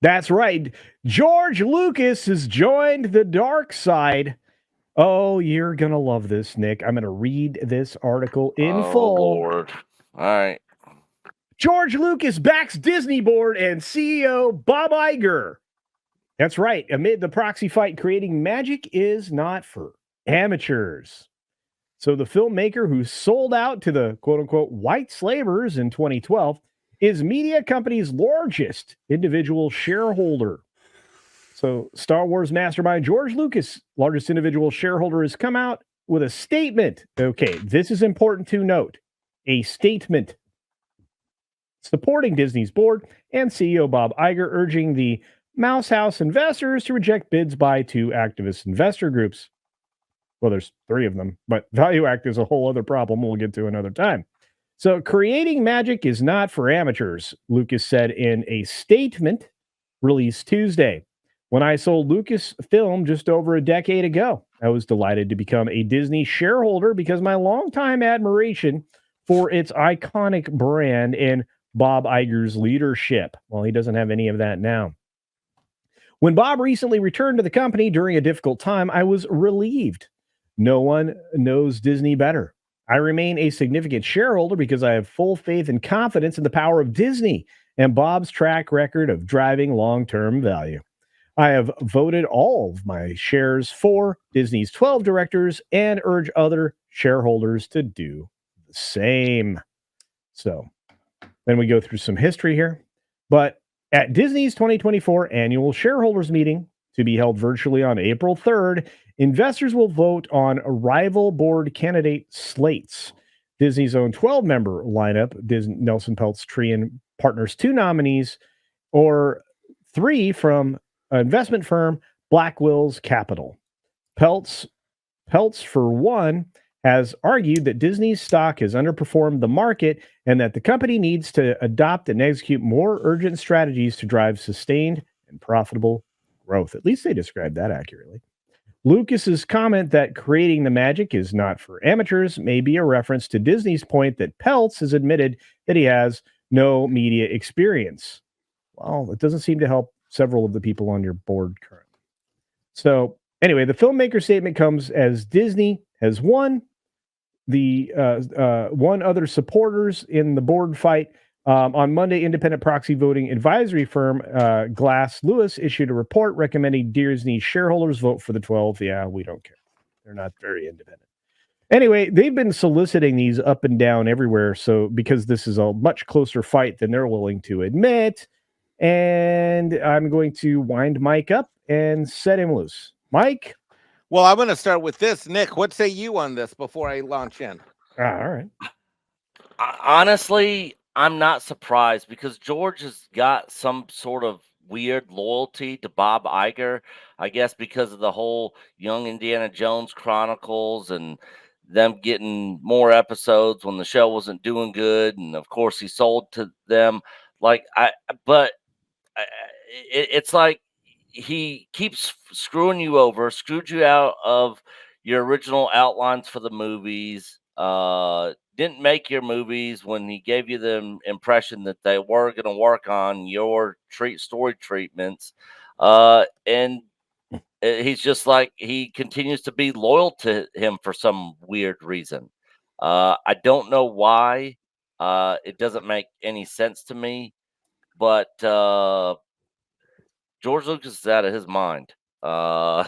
That's right. George Lucas has joined the dark side. Oh, you're going to love this, Nick. I'm going to read this article in Oh full. Lord. All right. George Lucas backs Disney board and CEO Bob Iger. That's right. Amid the proxy fight, creating magic is not for amateurs. So the filmmaker who sold out to the quote unquote white slavers in 2012 is media company's largest individual shareholder. So Star Wars mastermind George Lucas, largest individual shareholder, has come out with a statement. Okay, this is important to note. A statement supporting Disney's board and CEO Bob Iger urging the Mouse House investors to reject bids by two activist investor groups. Well, there's three of them, but Value Act is a whole other problem we'll get to another time. So, creating magic is not for amateurs, Lucas said in a statement released Tuesday. When I sold Lucasfilm just over a decade ago, I was delighted to become a Disney shareholder because my longtime admiration for its iconic brand and Bob Iger's leadership. Well, he doesn't have any of that now. When Bob recently returned to the company during a difficult time, I was relieved. No one knows Disney better. I remain a significant shareholder because I have full faith and confidence in the power of Disney and Bob's track record of driving long term value. I have voted all of my shares for Disney's 12 directors and urge other shareholders to do the same. So then we go through some history here. But at Disney's 2024 annual shareholders meeting, to be held virtually on April 3rd, investors will vote on rival board candidate slates. Disney's own 12 member lineup, Disney, Nelson Peltz Tree and Partners, two nominees, or three from investment firm Black Wills Capital. Peltz, Peltz, for one, has argued that Disney's stock has underperformed the market and that the company needs to adopt and execute more urgent strategies to drive sustained and profitable growth. At least they described that accurately. Lucas's comment that creating the magic is not for amateurs may be a reference to Disney's point that Peltz has admitted that he has no media experience. Well, it doesn't seem to help several of the people on your board currently. So, anyway, the filmmaker statement comes as Disney has won the one other supporters in the board fight. On Monday, independent proxy voting advisory firm Glass Lewis issued a report recommending Disney shareholders vote for the 12. Yeah, we don't care. They're not very independent. Anyway, they've been soliciting these up and down everywhere. So, because this is a much closer fight than they're willing to admit, and I'm going to wind Mike up and set him loose. Mike? Well, I'm going to start with this. Nick, what say you on this before I launch in? All right. Honestly, I'm not surprised because George has got some sort of weird loyalty to Bob Iger. I guess because of the whole Young Indiana Jones Chronicles and them getting more episodes when the show wasn't doing good, and of course he sold to them. Like but it's like he keeps screwing you over, screwed you out of your original outlines for the movies. Didn't make your movies when he gave you the impression that they were going to work on your story treatments. And he's just like he continues to be loyal to him for some weird reason. I don't know why. It doesn't make any sense to me. But George Lucas is out of his mind. Uh,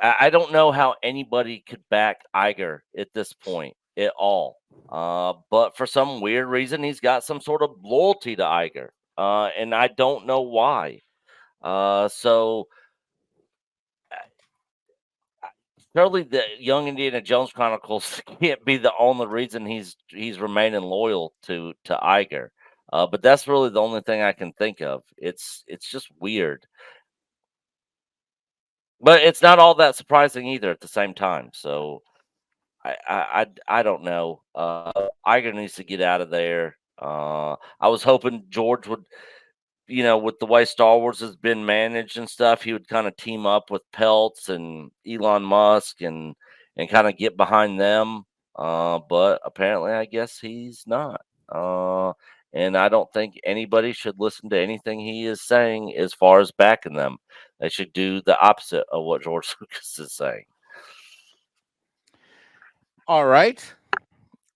I don't know how anybody could back Iger at this point at all. But for some weird reason, he's got some sort of loyalty to Iger, and I don't know why. So surely the Young Indiana Jones Chronicles can't be the only reason he's remaining loyal to Iger. But that's really the only thing I can think of. It's just weird. But it's not all that surprising either at the same time. So I don't know. Iger needs to get out of there. I was hoping George would, with the way Star Wars has been managed and stuff, he would kind of team up with Peltz and Elon Musk and kind of get behind them. But apparently, I guess he's not. and I don't think anybody should listen to anything he is saying as far as backing them. They should do the opposite of what George Lucas is saying. All right.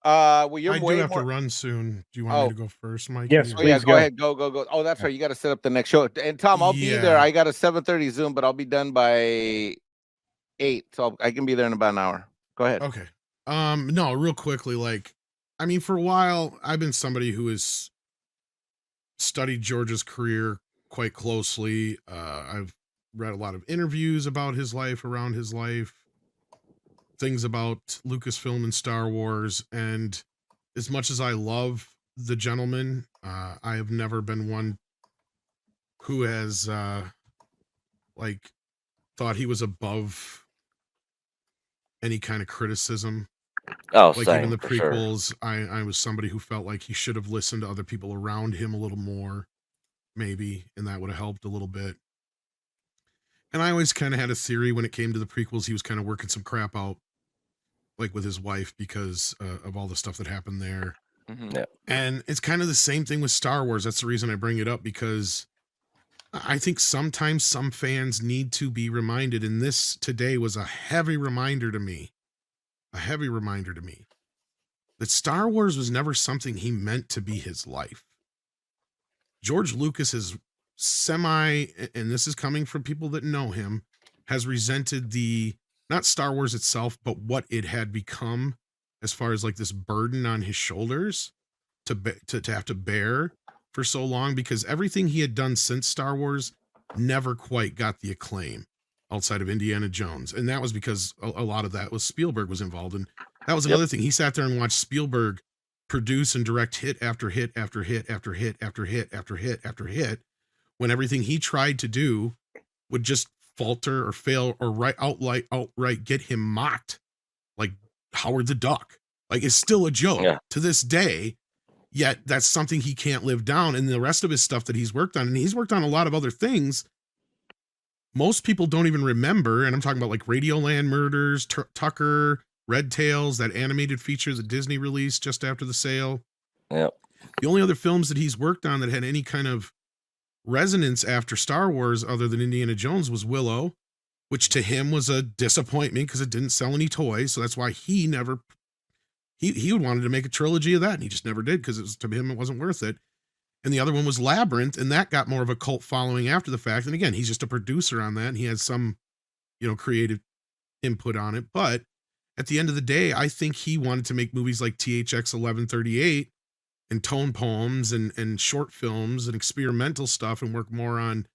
Well, you're I do way have more. to run soon. Do you want me Oh, to go first, Mikey? Yes, or- oh yeah, please go go. ahead. Go. Oh, that's right. You got to set up the next show. And Tom, I'll be there. Yeah. I got a 7:30 Zoom, but I'll be done by 8, so I can be there in about an hour. Go ahead. Okay. No, real quickly, like, I mean, for a while, I've been somebody who has studied George's career quite closely. I've read a lot of interviews about his life, around his life, things about Lucasfilm and Star Wars. And as much as I love the gentleman, I have never been one who has like thought he was above any kind of criticism. Oh, Like same even the for sure. prequels, I was somebody who felt like he should have listened to other people around him a little more, maybe, and that would have helped a little bit. And I always kind of had a theory when it came to the prequels, he was kind of working some crap out, like with his wife, because of all the stuff that happened there. Mhm. Yeah. And it's kind of the same thing with Star Wars. That's the reason I bring it up, because I think sometimes some fans need to be reminded, and this today was a heavy reminder to me, that Star Wars was never something he meant to be his life. George Lucas is and this is coming from people that know him, has resented the, not Star Wars itself, but what it had become as far as like this burden on his shoulders to have to bear for so long, because everything he had done since Star Wars never quite got the acclaim outside of Indiana Jones. And that was because a lot of that was Spielberg was involved in. That was another thing. He sat there and watched Spielberg produce and direct hit after hit after hit after hit after hit after hit after hit, when everything he tried to do would just falter or fail or outright get him mocked, like Howard the Duck. Like, it's still a joke to this day, yet that's something he can't live down. And the rest of his stuff that he's worked on, and he's worked on a lot of other things most people don't even remember, and I'm talking about like Radioland Murders, Tucker, Red Tails, that animated feature that Disney released just after the sale. Yep. The only other films that he's worked on that had any kind of resonance after Star Wars other than Indiana Jones was Willow, which to him was a disappointment because it didn't sell any toys. So that's why he never, he wanted to make a trilogy of that, and he just never did, because to him it wasn't worth it. And the other one was Labyrinth, and that got more of a cult following after the fact. And again, he's just a producer on that, and he has some, creative input on it. But at the end of the day, I think he wanted to make movies like THX 1138 and tone poems and short films and experimental stuff, and work more on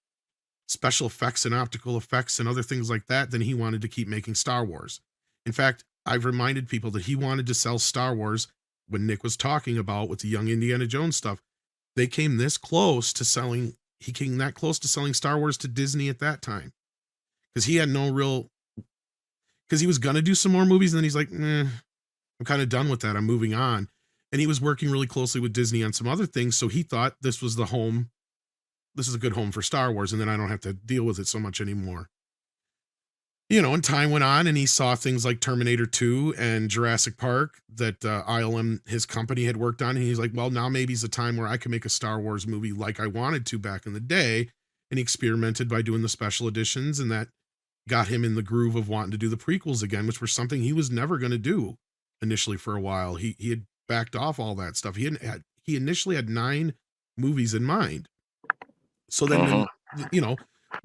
special effects and optical effects and other things like that than he wanted to keep making Star Wars. In fact, I've reminded people that he wanted to sell Star Wars when Nick was talking about with the young Indiana Jones stuff. They came this close to selling, he came that close to selling Star Wars to Disney at that time. Because he had no real, because he was going to do some more movies, and then he's like, I'm kind of done with that. I'm moving on. And he was working really closely with Disney on some other things. So he thought this was the home. This is a good home for Star Wars. And then I don't have to deal with it so much anymore. And time went on, and he saw things like Terminator 2 and Jurassic Park that ILM, his company, had worked on. And he's like, well, now maybe it's a time where I can make a Star Wars movie like I wanted to back in the day. And he experimented by doing the special editions, and that got him in the groove of wanting to do the prequels again, which were something he was never going to do initially for a while. He had backed off all that stuff. He initially had 9 movies in mind. So then when,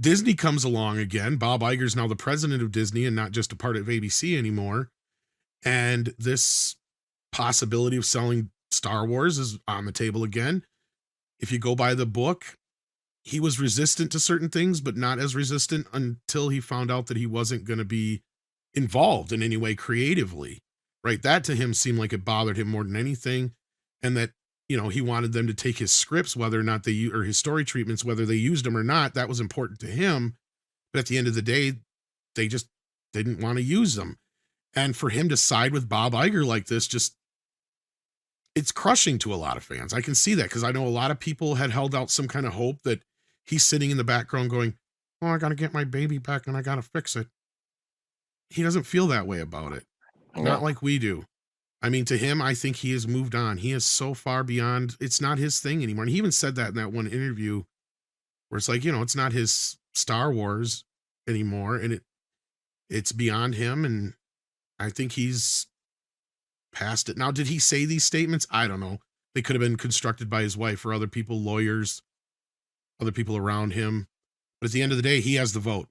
Disney comes along again. Bob Iger's now the president of Disney and not just a part of ABC anymore. And this possibility of selling Star Wars is on the table again. If you go by the book, he was resistant to certain things, but not as resistant until he found out that he wasn't going to be involved in any way creatively, right? That to him seemed like it bothered him more than anything. And that, he wanted them to take his scripts, whether or not or his story treatments, whether they used them or not, that was important to him. But at the end of the day, they just didn't want to use them. And for him to side with Bob Iger like this, it's crushing to a lot of fans. I can see that, because I know a lot of people had held out some kind of hope that he's sitting in the background going, oh, I got to get my baby back and I got to fix it. He doesn't feel that way about it. Not like we do. I mean, to him, I think he has moved on. He is so far beyond. It's not his thing anymore. And he even said that in that one interview where it's like, it's not his Star Wars anymore, and it's beyond him. And I think he's past it. Now, did he say these statements? I don't know. They could have been constructed by his wife or other people, lawyers, other people around him. But at the end of the day, he has the vote.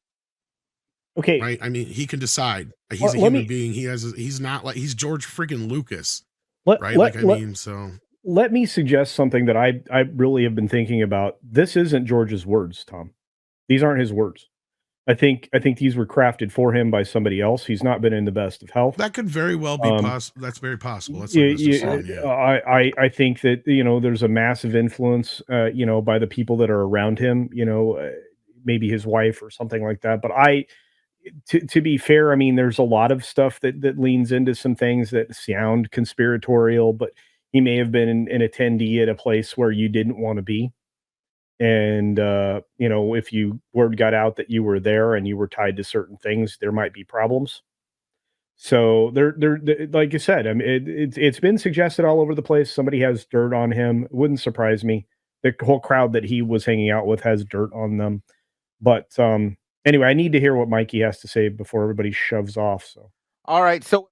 Okay. Right? I mean, he can decide. He's Well, a let human me- being. He's not like he's George friggin' Lucas. Let, Right? let, Like, I let- mean, so let me suggest something that I really have been thinking about. This isn't George's words, Tom. These aren't his words. I think these were crafted for him by somebody else. He's not been in the best of health. that could very well be possible. That's very possible. That's what I was just saying, yeah. I think that there's a massive influence by the people that are around him. Maybe his wife or something like that. But to be fair, I mean, there's a lot of stuff that leans into some things that sound conspiratorial, but he may have been an attendee at a place where you didn't want to be. And, if word got out that you were there and you were tied to certain things, there might be problems. So like you said, I mean, it's been suggested all over the place. Somebody has dirt on him. It wouldn't surprise me. The whole crowd that he was hanging out with has dirt on them. But, anyway, I need to hear what Mikey has to say before everybody shoves off. So, All right. So,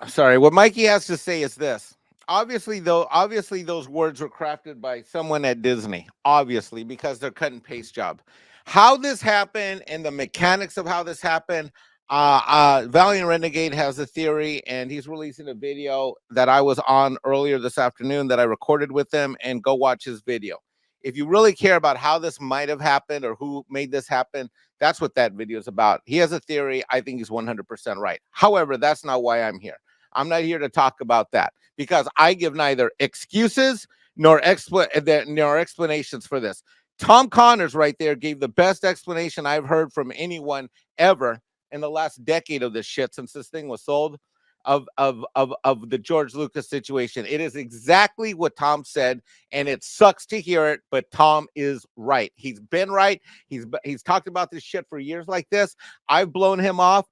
sorry. What Mikey has to say is this. Obviously, those words were crafted by someone at Disney, obviously, because they're cut and paste job. How this happened and the mechanics of how this happened, Valiant Renegade has a theory, and he's releasing a video that I was on earlier this afternoon that I recorded with him, and go watch his video. If you really care about how this might have happened or who made this happen, that's what that video is about. He has a theory. I think he's 100% right. However, that's not why I'm here. I'm not here to talk about that because I give neither excuses nor explanations for this. Tom Connors right there gave the best explanation I've heard from anyone ever in the last decade of this shit since this thing was sold of the George Lucas situation. It is exactly what Tom said, and it sucks to hear it, but Tom is right. He's been right. He's talked about this shit for years like this. I've blown him off.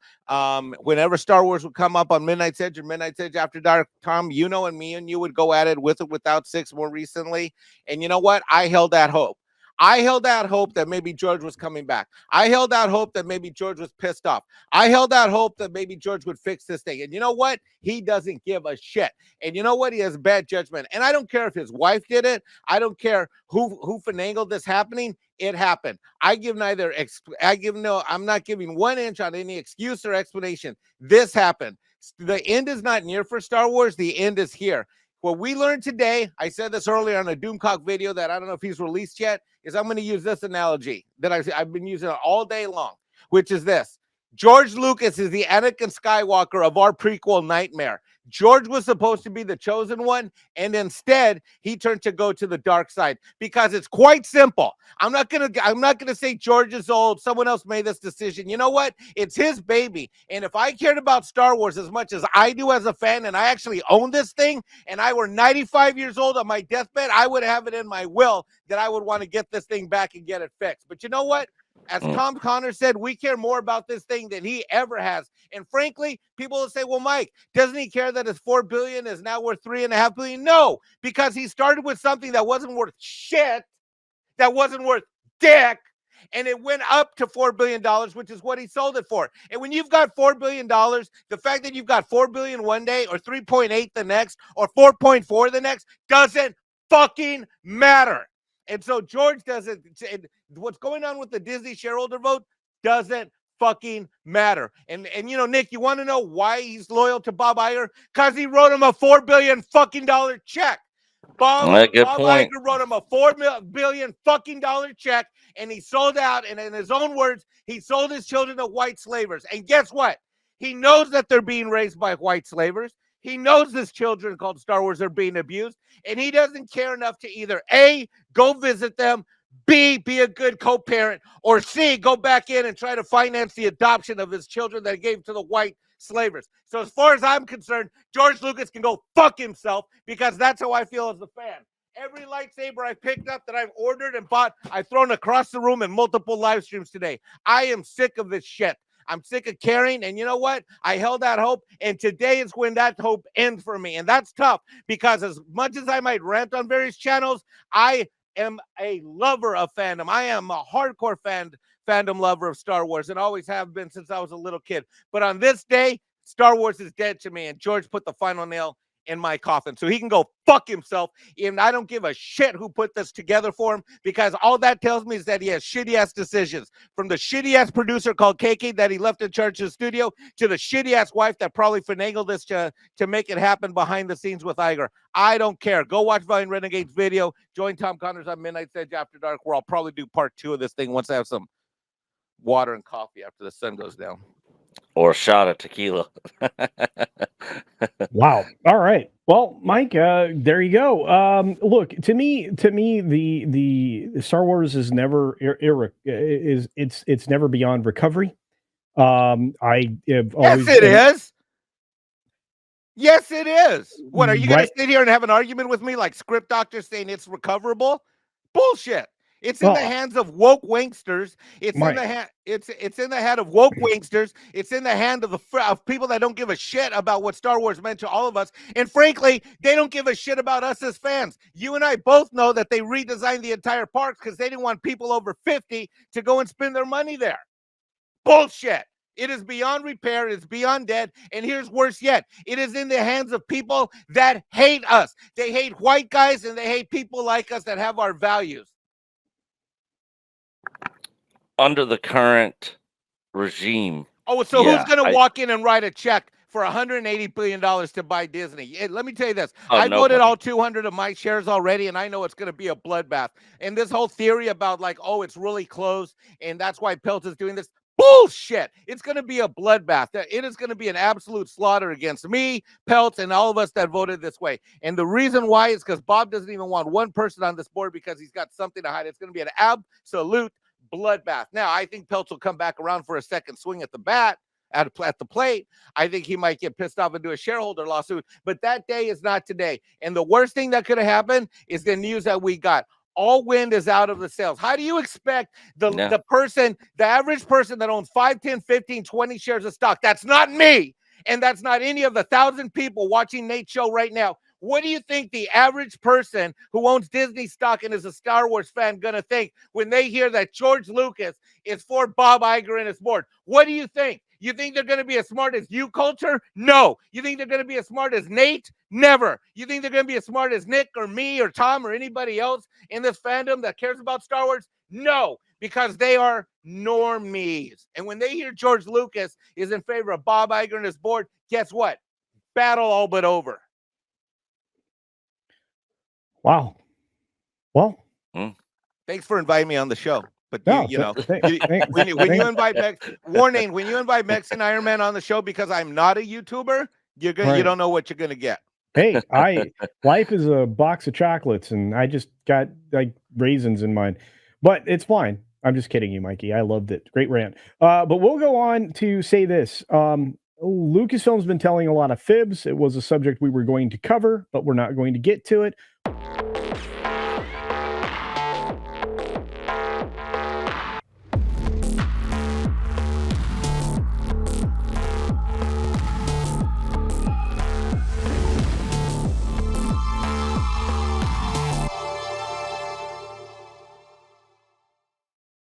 Whenever Star Wars would come up on Midnight's Edge or Midnight's Edge After Dark, Tom, and me and you would go at it with or without Six more recently. And you know what? I held that hope. I held out hope that maybe George was coming back. I held out hope that maybe George was pissed off. I held out hope that maybe George would fix this thing. And you know what? He doesn't give a shit. And you know what? He has bad judgment. And I don't care if his wife did it. I don't care who finagled this happening. It happened. I'm not giving 1 inch on any excuse or explanation. This happened. The end is not near for Star Wars. The end is here. What we learned today, I said this earlier on a Doomcock video that I don't know if he's released yet, is I'm going to use this analogy that I've been using all day long, which is this. George Lucas is the Anakin Skywalker of our prequel nightmare. George was supposed to be the chosen one, and instead he turned to go to the dark side because it's quite simple. I'm not gonna say George is old. Someone else made this decision. You know what? It's his baby. And if I cared about Star Wars as much as I do as a fan, and I actually own this thing, and I were 95 years old on my deathbed, I would have it in my will that I would want to get this thing back and get it fixed. But you know what? As Tom Connors said, we care more about this thing than he ever has. And frankly, people will say, well, Mike, doesn't he care that his $4 billion is now worth $3.5 billion? No, because he started with something that wasn't worth shit, that wasn't worth dick, and it went up to $4 billion, which is what he sold it for. And when you've got $4 billion, the fact that you've got $4 billion one day or 3.8 the next or 4.4 the next doesn't fucking matter. And so George doesn't, what's going on with the Disney shareholder vote doesn't fucking matter. And Nick, you want to know why he's loyal to Bob Iger? Because he wrote him a $4 billion fucking dollar check. Bob Iger wrote him a $4 billion fucking dollar check, and he sold out. And in his own words, he sold his children to white slavers. And guess what? He knows that they're being raised by white slavers. He knows this children called Star Wars are being abused, and he doesn't care enough to either A, go visit them, B, be a good co-parent, or C, go back in and try to finance the adoption of his children that he gave to the white slavers. So as far as I'm concerned, George Lucas can go fuck himself because that's how I feel as a fan. Every lightsaber I picked up that I've ordered and bought, I've thrown across the room in multiple live streams today. I am sick of this shit. I'm sick of caring. And you know what? I held out hope. And today is when that hope ends for me. And that's tough because as much as I might rant on various channels, I am a lover of fandom. I am a hardcore fandom lover of Star Wars and always have been since I was a little kid. But on this day, Star Wars is dead to me. And George put the final nail in my coffin. So he can go fuck himself. And I don't give a shit who put this together for him, because all that tells me is that he has shitty ass decisions, from the shitty ass producer called KK that he left in charge of the studio to the shitty ass wife that probably finagled this to make it happen behind the scenes with Iger. I don't care. Go watch Valiant Renegade's video. Join Tom Connors on Midnight's Edge After Dark, where I'll probably do part 2 of this thing once I have some water and coffee after the sun goes down. Or a shot of tequila. Wow. All right. Well, Mike, there you go. Look, to me, the Star Wars is never it's never beyond recovery. I have always Yes, it is. Yes, it is. What, are you going Right. to sit here and have an argument with me like Script Doctor saying it's recoverable? Bullshit. It's in the Well, hands of woke wanksters. It's Mike. in the hand. It's in the head of woke wanksters. It's in the hand of of people that don't give a shit about what Star Wars meant to all of us. And frankly, they don't give a shit about us as fans. You and I both know that they redesigned the entire park because they didn't want people over 50 to go and spend their money there. Bullshit. It is beyond repair. It's beyond dead. And here's worse yet. It is in the hands of people that hate us. They hate white guys and they hate people like us that have our values. Under the current regime. Oh, so Yeah, who's going to I- walk in and write a check for $180 billion to buy Disney? Let me tell you this. Oh, I voted nobody. all 200 of my shares already, and I know it's going to be a bloodbath. And this whole theory about like, oh, it's really close, and that's why Pelt is doing this. Bullshit. It's going to be a bloodbath. It is going to be an absolute slaughter against me, Pelt, and all of us that voted this way. And the reason why is because Bob doesn't even want one person on this board because he's got something to hide. It's going to be an absolute bloodbath. Now, I think Peltz will come back around for a second swing at the bat, at the plate. I think he might get pissed off and do a shareholder lawsuit, but that day is not today. And the worst thing that could have happened is the news that we got. All wind is out of the sails. How do you expect the average person that owns 5, 10, 15, 20 shares of stock? That's not me. And that's not any of the 1,000 people watching Nate's show right now. What do you think the average person who owns Disney stock and is a Star Wars fan going to think when they hear that George Lucas is for Bob Iger and his board? What do you think? You think they're going to be as smart as you, Culture? No. You think they're going to be as smart as Nate? Never. You think they're going to be as smart as Nick or me or Tom or anybody else in this fandom that cares about Star Wars? No, because they are normies. And when they hear George Lucas is in favor of Bob Iger and his board, guess what? Battle all but over. Wow. Well, thanks for inviting me on the show. But no, you know, thanks. when you invite warning, when you invite Mexican Iron Man on the show because I'm not a YouTuber, you don't know what you're gonna get. Hey, life is a box of chocolates, and I just got like raisins in mine, but it's fine. I'm just kidding you, Mikey. I loved it. Great rant. But we'll go on to say this. Lucasfilm's been telling a lot of fibs. It was a subject we were going to cover, but we're not going to get to it.